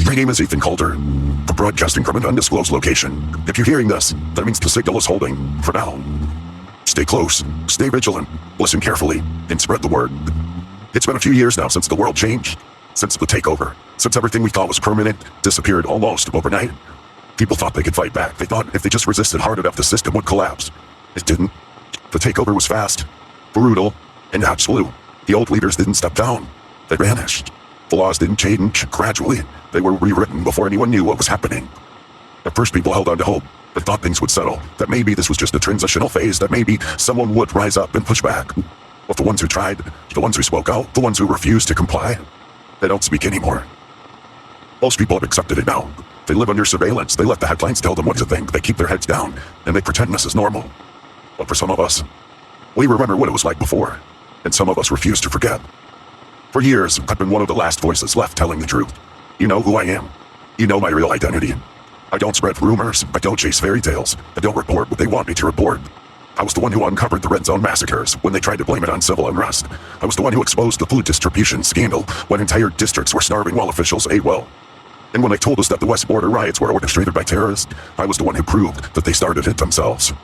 My name is Ethan Calder. I'm broadcasting from an undisclosed location. If you're hearing this, that means the signal is holding for now. Stay close, stay vigilant, listen carefully, and spread the word. It's been a few years now since the world changed, since the takeover, since everything we thought was permanent disappeared almost overnight. People thought they could fight back. They thought if they just resisted hard enough, the system would collapse. It didn't. The takeover was fast, brutal, and absolute. The old leaders didn't step down. They vanished. The laws didn't change. Gradually, they were rewritten before anyone knew what was happening. At first, people held on to hope. They thought things would settle, that maybe this was just a transitional phase, that maybe someone would rise up and push back. But the ones who tried, the ones who spoke out, the ones who refused to comply, they don't speak anymore. Most people have accepted it now. They live under surveillance. They let the headlines tell them what to think. They keep their heads down, and they pretend this is normal. But for some of us, we remember what it was like before, and some of us refuse to forget. For years, I've been one of the last voices left telling the truth. You know who I am. You know my real identity. I don't spread rumors. I don't chase fairy tales. I don't report what they want me to report. I was the one who uncovered the Red Zone massacres when they tried to blame it on civil unrest. I was the one who exposed the food distribution scandal when entire districts were starving while officials ate well. And when they told us that the West Border riots were orchestrated by terrorists, I was the one who proved that they started it themselves.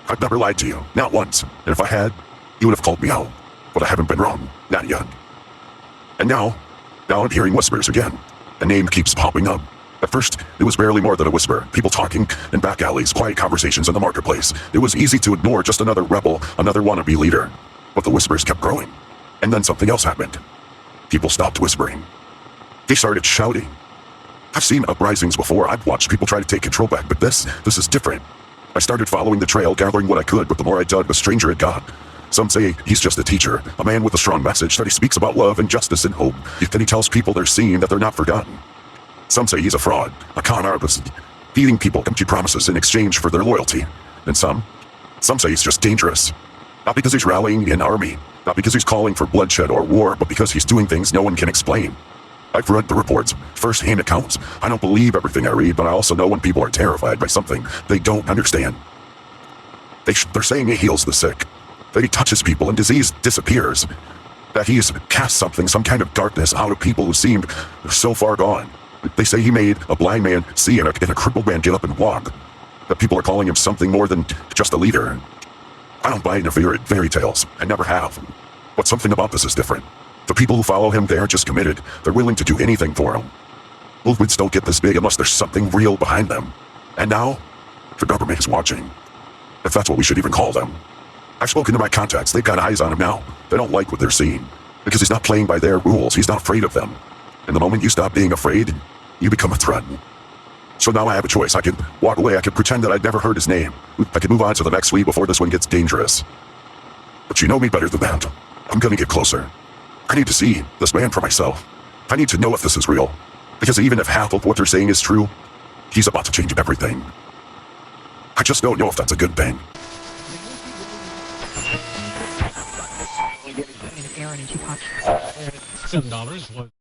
I've never lied to you, not once. And if I had, you would have called me out. But I haven't been wrong, not yet. And now I'm hearing whispers again. A name keeps popping up. At first, it was barely more than a whisper. People talking in back alleys, quiet conversations in the marketplace. It was easy to ignore just another rebel, another wannabe leader. But the whispers kept growing. And then something else happened. People stopped whispering. They started shouting. I've seen uprisings before. I've watched people try to take control back, but this is different. I started following the trail, gathering what I could, but the more I dug, the stranger it got. Some say he's just a teacher, a man with a strong message, that he speaks about love and justice and hope. Then he tells people they're seen, that they're not forgotten. Some say he's a fraud, a con artist, feeding people empty promises in exchange for their loyalty. And some say he's just dangerous. Not because he's rallying an army, not because he's calling for bloodshed or war, but because he's doing things no one can explain. I've read the reports, first-hand accounts. I don't believe everything I read, but I also know when people are terrified by something they don't understand. They're saying he heals the sick, that he touches people and disease disappears, that he's cast something, some kind of darkness out of people who seemed so far gone. They say he made a blind man see and a crippled man get up and walk, that people are calling him something more than just a leader. I don't buy into fairy tales. I never have. But something about this is different. The people who follow him, they're just committed. They're willing to do anything for him. Movements don't get this big unless there's something real behind them. And now, the government is watching. If that's what we should even call them. I've spoken to my contacts. They've got eyes on him now. They don't like what they're seeing. Because he's not playing by their rules. He's not afraid of them. And the moment you stop being afraid, you become a threat. So now I have a choice. I can walk away. I can pretend that I'd never heard his name. I can move on to the next week before this one gets dangerous. But you know me better than that. I'm gonna get closer. I need to see this man for myself. I need to know if this is real. Because even if half of what they're saying is true, he's about to change everything. I just don't know if that's a good thing. $7